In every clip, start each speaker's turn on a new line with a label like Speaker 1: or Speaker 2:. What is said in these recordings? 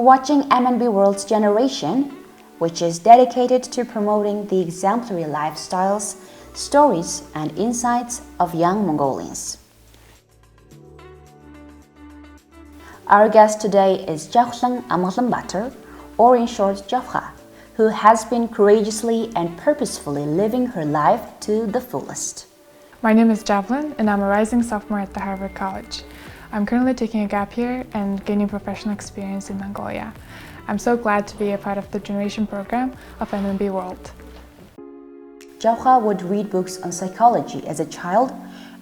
Speaker 1: You're watching MNB World's Generation, which is dedicated to promoting the exemplary lifestyles, stories, and insights of young Mongolians. Our guest today is Javhlan, or in short Javhaa, who has been courageously and purposefully living her life to the fullest.
Speaker 2: My name is Javhlan, and I'm a rising sophomore at the Harvard College. I'm currently taking a gap year and gaining professional experience in Mongolia. I'm so glad to be a part of the Generation program of MNB World.
Speaker 1: Javhaa would read books on psychology as a child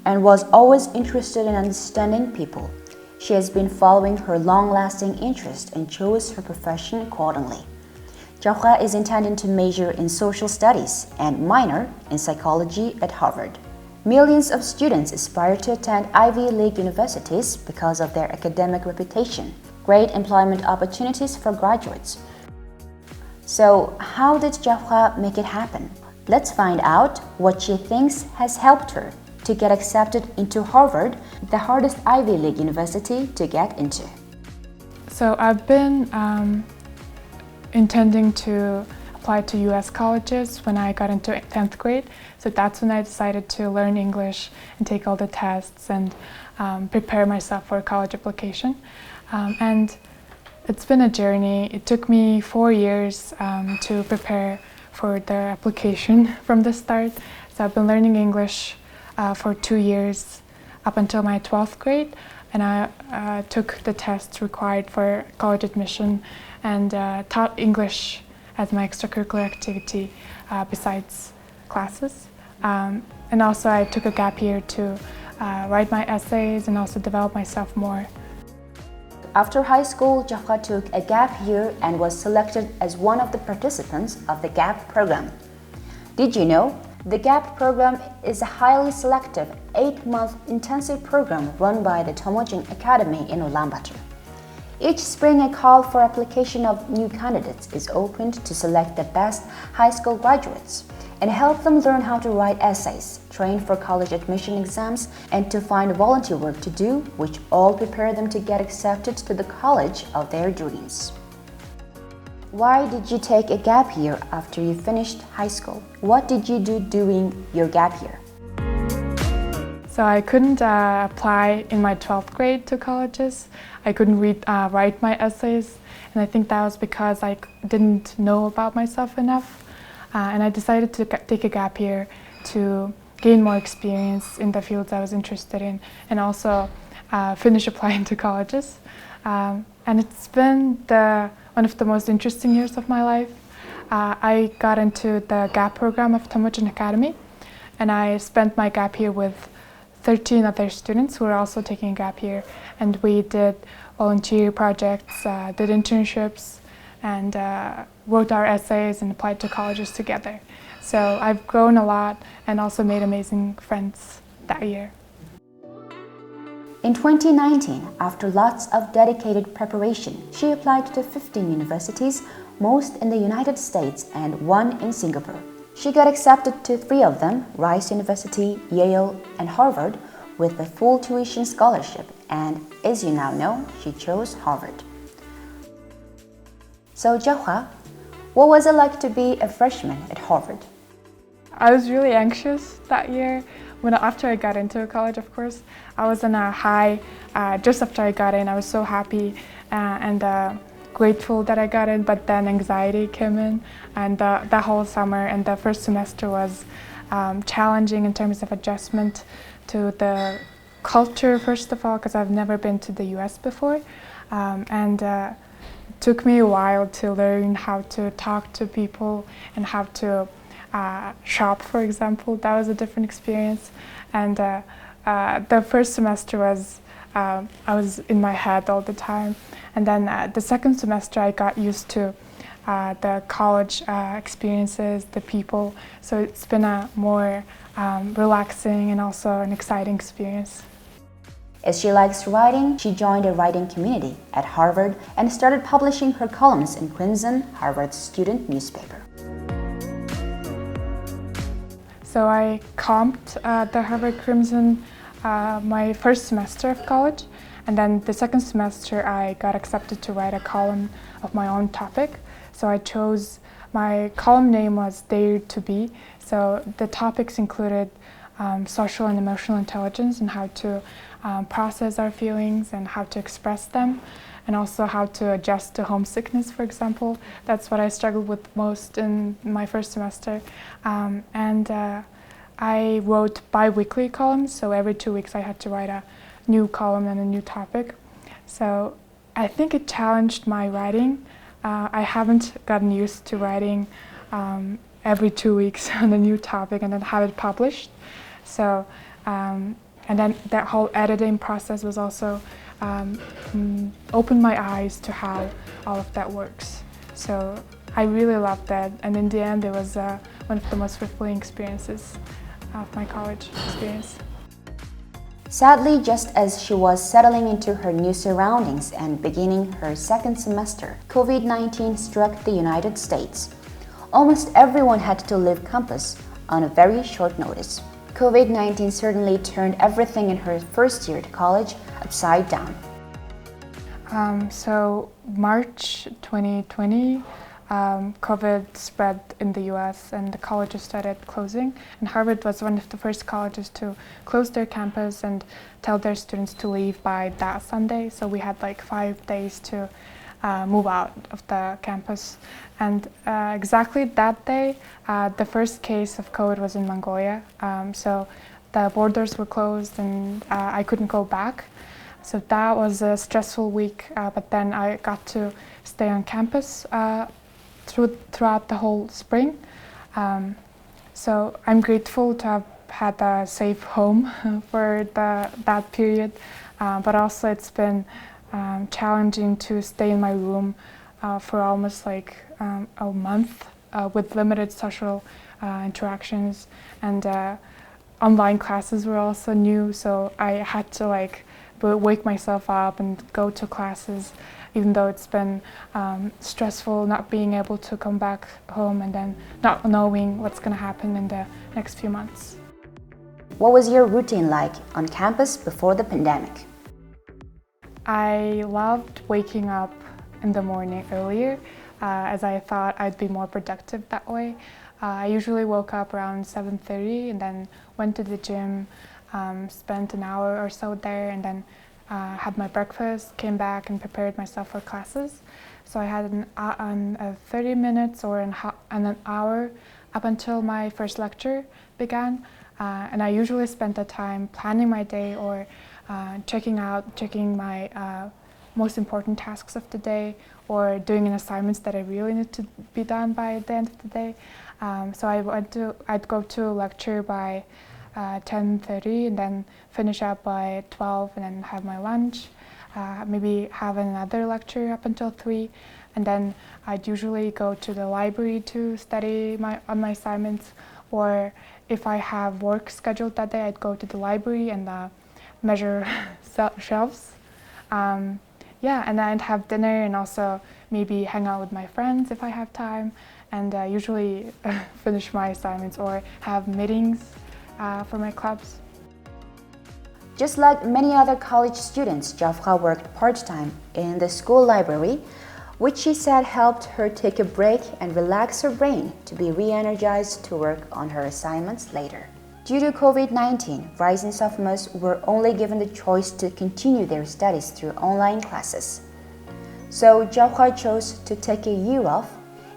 Speaker 1: and was always interested in understanding people. She has been following her long-lasting interest and chose her profession accordingly. Javhaa is intending to major in social studies and minor in psychology at Harvard. Millions of students aspire to attend Ivy League universities because of their academic reputation, great employment opportunities for graduates. So, how did Javhaa make it happen? Let's find out what she thinks has helped her to get accepted into Harvard, the hardest Ivy League university to get into.
Speaker 2: So I've been intending to apply to US colleges when I got into 10th grade. So that's when I decided to learn English and take all the tests and prepare myself for a college application. And it's been a journey. It took me 4 years to prepare for the application from the start. So I've been learning English for 2 years up until my 12th grade, and I took the tests required for college admission and taught English as my extracurricular activity besides classes. And also I took a gap year to write my essays and also develop myself more.
Speaker 1: After high school, Javhaa took a gap year and was selected as one of the participants of the GAP program. Did you know? The GAP program is a highly selective 8-month intensive program run by the Temujin Academy in Ulaanbaatar. Each spring, a call for application of new candidates is opened to select the best high school graduates and help them learn how to write essays, train for college admission exams, and to find volunteer work to do, which all prepare them to get accepted to the college of their dreams. Why did you take a gap year after you finished high school? What did you do during your gap year?
Speaker 2: So I couldn't apply in my 12th grade to colleges. I couldn't write my essays, and I think that was because I didn't know about myself enough. And I decided to take a gap year to gain more experience in the fields I was interested in and also finish applying to colleges. And it's been one of the most interesting years of my life. I got into the GAP program of Temujin Academy, and I spent my gap year with 13 other students who were also taking a gap year, and we did volunteer projects, did internships, and wrote our essays and applied to colleges together. So I've grown a lot and also made amazing friends that year.
Speaker 1: In 2019, after lots of dedicated preparation, she applied to 15 universities, most in the United States and 1 in Singapore. She got accepted to 3 of them, Rice University, Yale, and Harvard, with a full tuition scholarship, and as you now know, she chose Harvard. So Javhaa, what was it like to be a freshman at Harvard?
Speaker 2: I was really anxious that year. After I got into college, of course, I was on a high. Just after I got in, I was so happy and grateful that I got in, but then anxiety came in, and the whole summer and the first semester was challenging in terms of adjustment to the culture, first of all, because I've never been to the US before, and it took me a while to learn how to talk to people and how to shop, for example. That was a different experience. And the first semester was, I was in my head all the time. And then the second semester I got used to the college experiences, the people. So it's been a more relaxing and also an exciting experience.
Speaker 1: As she likes writing, she joined a writing community at Harvard and started publishing her columns in Crimson, Harvard's student newspaper.
Speaker 2: So I comped the Harvard Crimson my first semester of college, And then the second semester, I got accepted to write a column of my own topic. So I chose, my column name was Dare to Be. So the topics included social and emotional intelligence and how to process our feelings and how to express them, and also how to adjust to homesickness, for example. That's what I struggled with most in my first semester. I wrote bi-weekly columns, so every 2 weeks I had to write a new column and a new topic. So I think it challenged my writing. I haven't gotten used to writing every 2 weeks on a new topic and then have it published. So, and then that whole editing process was also opened my eyes to how all of that works. So I really loved that, and in the end it was one of the most fulfilling experiences of my college experience.
Speaker 1: Sadly, just as she was settling into her new surroundings and beginning her second semester, COVID-19 struck the United States. Almost everyone had to leave campus on a very short notice. COVID-19 certainly turned everything in her first year to college upside down.
Speaker 2: So March 2020, COVID spread in the US and the colleges started closing. And Harvard was one of the first colleges to close their campus and tell their students to leave by that Sunday. So we had like 5 days to move out of the campus. And exactly that day, the first case of COVID was in Mongolia. So the borders were closed and I couldn't go back. So that was a stressful week, but then I got to stay on campus throughout the whole spring. So I'm grateful to have had a safe home for that period, but also it's been challenging to stay in my room for almost like a month with limited social interactions, and online classes were also new, so I had to like wake myself up and go to classes, even though it's been stressful not being able to come back home and then not knowing what's going to happen in the next few months.
Speaker 1: What was your routine like on campus before the pandemic?
Speaker 2: I loved waking up in the morning earlier, as I thought I'd be more productive that way. I usually woke up around 7:30 and then went to the gym, spent an hour or so there, and then had my breakfast, came back and prepared myself for classes. So I had 30 minutes or an hour up until my first lecture began. And I usually spent the time planning my day or checking my most important tasks of the day, or doing an assignments that I really need to be done by the end of the day. So I'd go to a lecture by 10:30 and then finish up by 12 and then have my lunch, maybe have another lecture up until 3, and then I'd usually go to the library to study on my assignments, or if I have work scheduled that day, I'd go to the library and measure shelves. Yeah, and then I'd have dinner and also maybe hang out with my friends if I have time, and usually finish my assignments or have meetings for my clubs.
Speaker 1: Just like many other college students, Javhaa worked part-time in the school library, which she said helped her take a break and relax her brain to be re-energized to work on her assignments later. Due to COVID-19, rising sophomores were only given the choice to continue their studies through online classes. So Javhaa chose to take a year off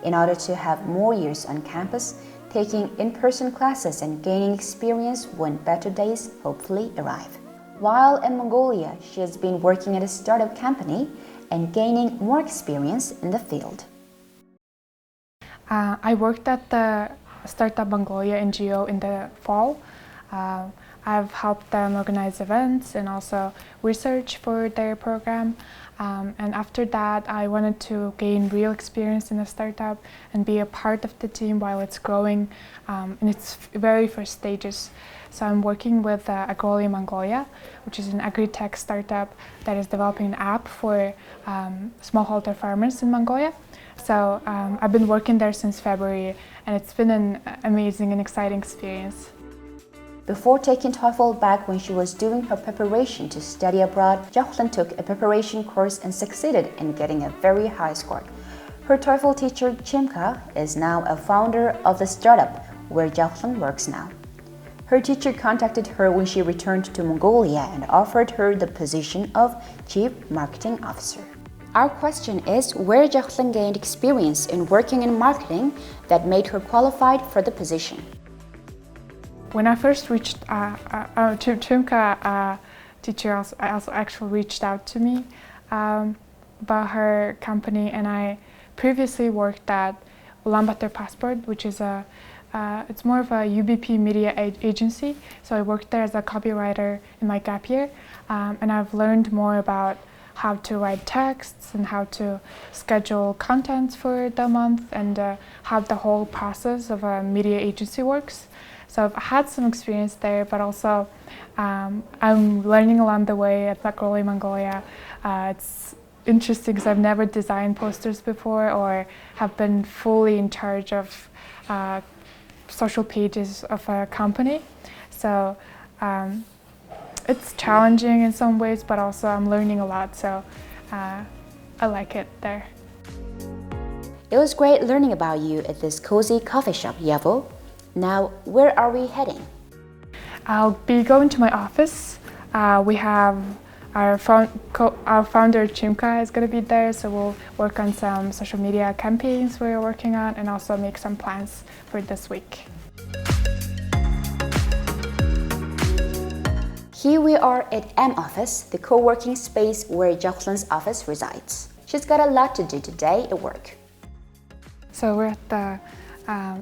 Speaker 1: in order to have more years on campus, taking in-person classes and gaining experience when better days hopefully arrive. While in Mongolia, she has been working at a startup company and gaining more experience in the field.
Speaker 2: I worked at the Startup Mongolia NGO in the fall. I've helped them organize events and also research for their program. And after that, I wanted to gain real experience in a startup and be a part of the team while it's growing in its very first stages. So I'm working with Agroli Mongolia, which is an agri-tech startup that is developing an app for smallholder farmers in Mongolia. So I've been working there since February, and it's been an amazing and exciting experience.
Speaker 1: Before taking TOEFL back when she was doing her preparation to study abroad, Javhlan took a preparation course and succeeded in getting a very high score. Her TOEFL teacher, Chimka, is now a founder of the startup where Javhlan works now. Her teacher contacted her when she returned to Mongolia and offered her the position of Chief Marketing Officer. Our question is where Javhlan gained experience in working in marketing that made her qualified for the position.
Speaker 2: When I first reached Chimka, teacher also actually reached out to me about her company, and I previously worked at Ulaanbaatar Passport, which is it's more of a UBP media agency. So I worked there as a copywriter in my gap year, and I've learned more about how to write texts and how to schedule content for the month and how the whole process of a media agency works. So I've had some experience there, but also I'm learning along the way at Agroli Mongolia. It's interesting because I've never designed posters before or have been fully in charge of social pages of a company. So it's challenging in some ways, but also I'm learning a lot, so I like it there.
Speaker 1: It was great learning about you at this cozy coffee shop, Javhaa. Now, where are we heading?
Speaker 2: I'll be going to my office. We have our founder Chimka is going to be there, so we'll work on some social media campaigns we're working on and also make some plans for this week.
Speaker 1: Here we are at M Office, the co-working space where Javhlan's office resides. She's got a lot to do today at work.
Speaker 2: So we're at the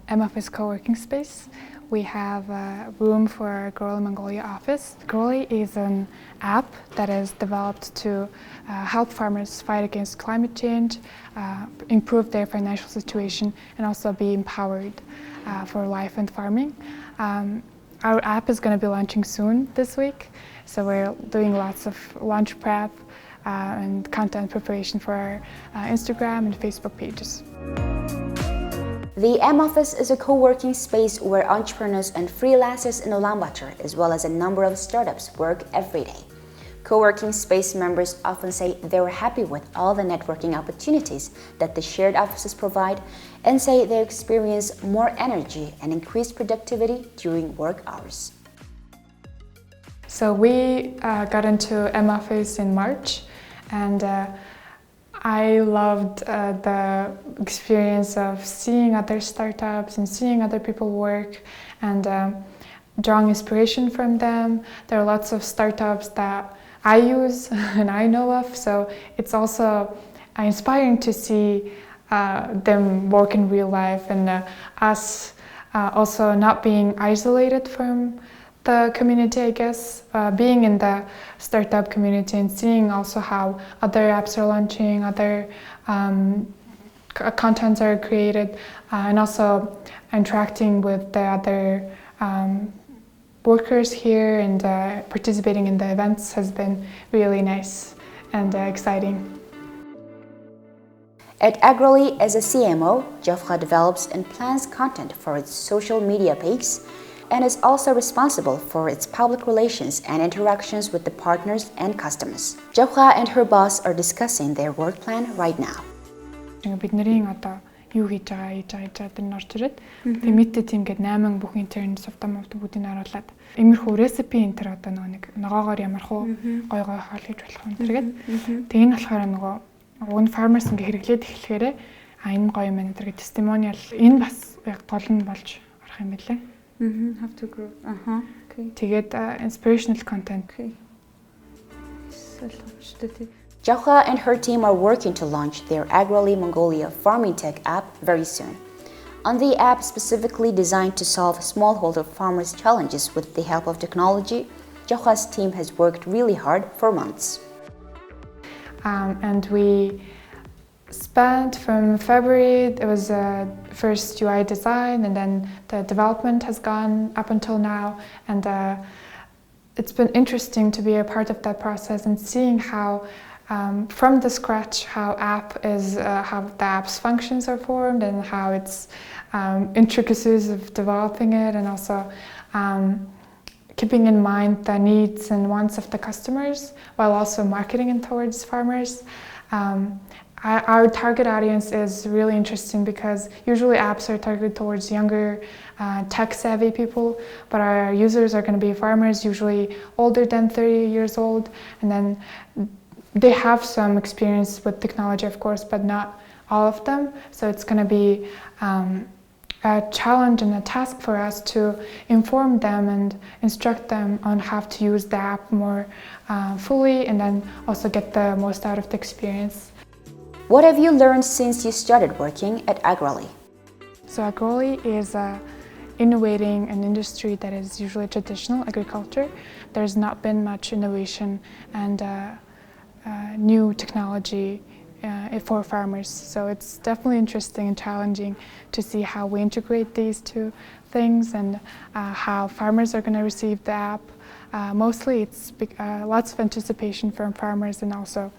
Speaker 2: M Office co-working space. We have a room for our Agroli Mongolia office. Agroli is an app that is developed to help farmers fight against climate change, improve their financial situation, and also be empowered for life and farming. Our app is going to be launching soon this week, so we're doing lots of launch prep and content preparation for our Instagram and Facebook pages.
Speaker 1: The M Office is a co-working space where entrepreneurs and freelancers in Ulaanbaatar, as well as a number of startups, work every day. Co-working space members often say they're happy with all the networking opportunities that the shared offices provide and say they experience more energy and increased productivity during work hours.
Speaker 2: So we got into M Office in March, and I loved the experience of seeing other startups and seeing other people work and drawing inspiration from them. There are lots of startups that I use and I know of, so it's also inspiring to see them work in real life and us also not being isolated from the community, I guess, being in the startup community and seeing also how other apps are launching, other contents are created, and also interacting with the other workers here and participating in the events has been really nice and exciting.
Speaker 1: At Agrolly, as a CMO, Javhaa develops and plans content for its social media pages and is also responsible for its public relations and interactions with the partners and customers. Javhaa and her boss are discussing their work plan right now.
Speaker 2: Бидний одоо юу хийж байгаа энэ орж ирээд тэгээ мэдээ тийм гээд 8 бүх интернет софтмод бүгдийг харуулад иймэрхүү рецепи энэ төр одоо нэг ногоогоор ямар хуу гой хоол хийж болох юм тэргээд тэгээ энэ болохоор нөгөө уг нь farmers ингээ хэрэглээд эхлэхээр энэ гоё юм энэ тэргээд testimonial энэ бас яг гол нь болж орох юм билээ.
Speaker 3: Have to grow. Okay.
Speaker 2: Тэгээд inspirational content.
Speaker 3: Okay.
Speaker 1: Javhaa and her team are working to launch their Agroli Mongolia farming tech app very soon. On the app specifically designed to solve smallholder farmers' challenges with the help of technology, Javhaa's team has worked really hard for months.
Speaker 2: And we spent from February, it was first UI design, and then the development has gone up until now, and it's been interesting to be a part of that process and seeing how from the scratch how the app's functions are formed and how its intricacies of developing it, and also keeping in mind the needs and wants of the customers while also marketing it towards farmers. Our target audience is really interesting because usually apps are targeted towards younger, tech-savvy people, but our users are going to be farmers, usually older than 30 years old, and then they have some experience with technology, of course, but not all of them. So it's going to be a challenge and a task for us to inform them and instruct them on how to use the app more fully, and then also get the most out of the experience.
Speaker 1: What have you learned since you started working at Agroli?
Speaker 2: So Agroli is innovating an industry that is usually traditional agriculture. There's not been much innovation and new technology for farmers. So it's definitely interesting and challenging to see how we integrate these two things and how farmers are going to receive the app. Mostly it's lots of anticipation from farmers and also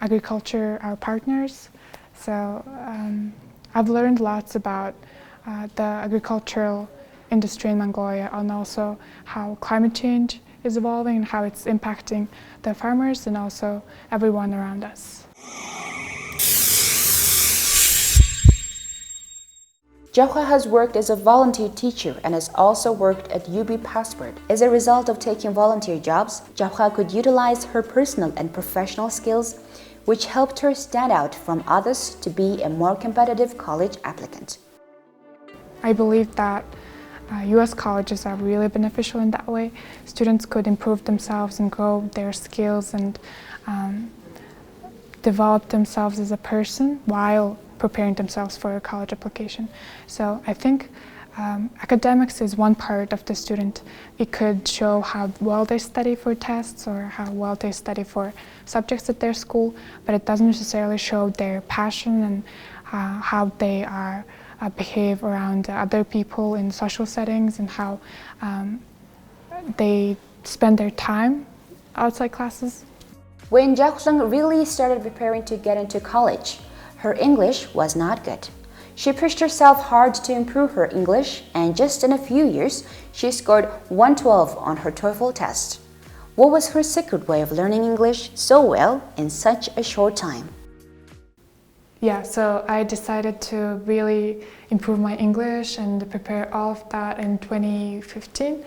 Speaker 2: agriculture, our partners. So I've learned lots about the agricultural industry in Mongolia, and also how climate change is evolving and how it's impacting the farmers and also everyone around us.
Speaker 1: Javhaa has worked as a volunteer teacher and has also worked at UB Passport. As a result of taking volunteer jobs, Javhaa could utilize her personal and professional skills, which helped her stand out from others to be a more competitive college applicant.
Speaker 2: I believe that US colleges are really beneficial in that way. Students could improve themselves and grow their skills and develop themselves as a person while preparing themselves for a college application. So I think academics is one part of the student. It could show how well they study for tests or how well they study for subjects at their school, but it doesn't necessarily show their passion and how they are behave around other people in social settings and how they spend their time outside classes.
Speaker 1: When Javhlan really started preparing to get into college, her English was not good. She pushed herself hard to improve her English, and just in a few years, she scored 112 on her TOEFL test. What was her secret way of learning English so well in such a short time?
Speaker 2: Yeah, so I decided to really improve my English and prepare all of that in 2015.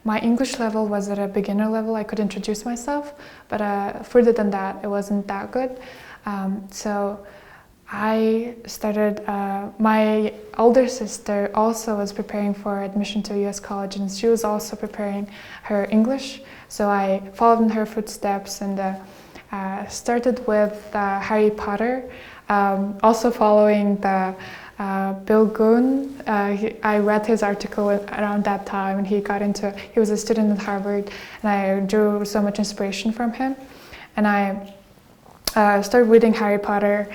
Speaker 2: My English level was at a beginner level. I could introduce myself, but further than that, it wasn't that good. So I started, my older sister also was preparing for admission to a US college, and she was also preparing her English. So I followed in her footsteps and started with Harry Potter, also following the Bill Goon. I read his article around that time, and he was a student at Harvard, and I drew so much inspiration from him. And I started reading Harry Potter,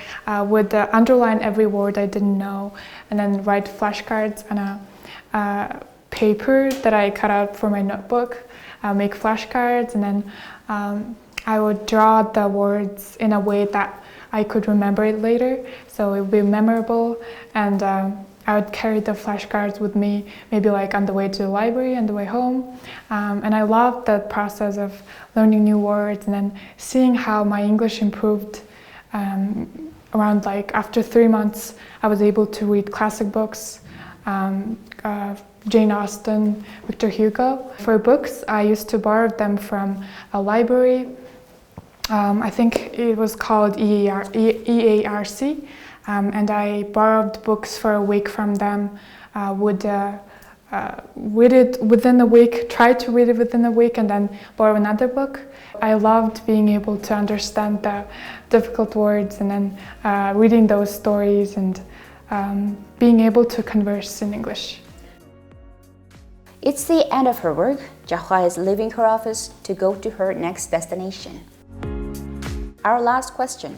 Speaker 2: would underline every word I didn't know, and then write flashcards on a paper that I cut out for my notebook, make flashcards, and then I would draw the words in a way that I could remember it later, so it would be memorable, and I would carry the flashcards with me, maybe like on the way to the library, on the way home, and I loved the process of learning new words and then seeing how my English improved. Around like after 3 months, I was able to read classic books, Jane Austen, Victor Hugo. For books, I used to borrow them from a library. I think it was called EARC, and I borrowed books for a week from them, would read it within a week, try to read it within a week, and then borrow another book. I loved being able to understand the difficult words and then reading those stories and being able to converse in English.
Speaker 1: It's the end of her work. Javhaa is leaving her office to go to her next destination. Our last question.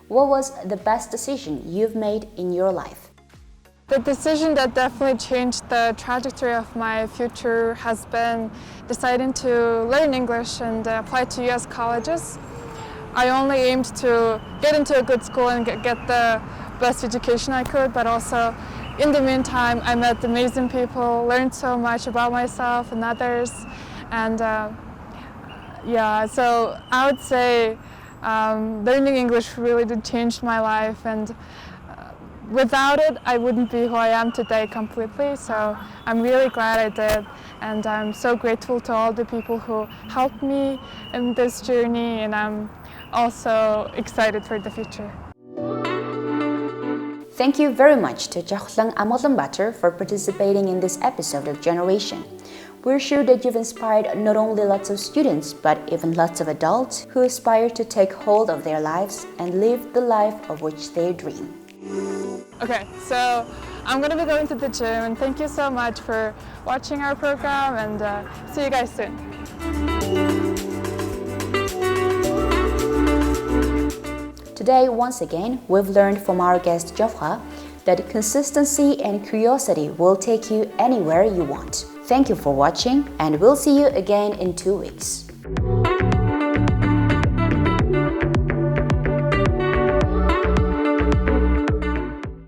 Speaker 1: What was the best decision you've made in your life?
Speaker 2: The decision that definitely changed the trajectory of my future has been deciding to learn English and apply to US colleges. I only aimed to get into a good school and get the best education I could, but also in the meantime, I met amazing people, learned so much about myself and others, and yeah, so I would say learning English really did change my life, and without it, I wouldn't be who I am today completely. So I'm really glad I did, and I'm so grateful to all the people who helped me in this journey, and I'm also excited for the future.
Speaker 1: Thank you very much to Javhlan Amolambaatar for participating in this episode of Generation. We're sure that you've inspired not only lots of students, but even lots of adults who aspire to take hold of their lives and live the life of which they dream.
Speaker 2: Okay, so I'm going to be going to the gym, and thank you so much for watching our program, and see you guys soon.
Speaker 1: Today, once again, we've learned from our guest Javhaa that consistency and curiosity will take you anywhere you want. Thank you for watching, and we'll see you again in 2 weeks.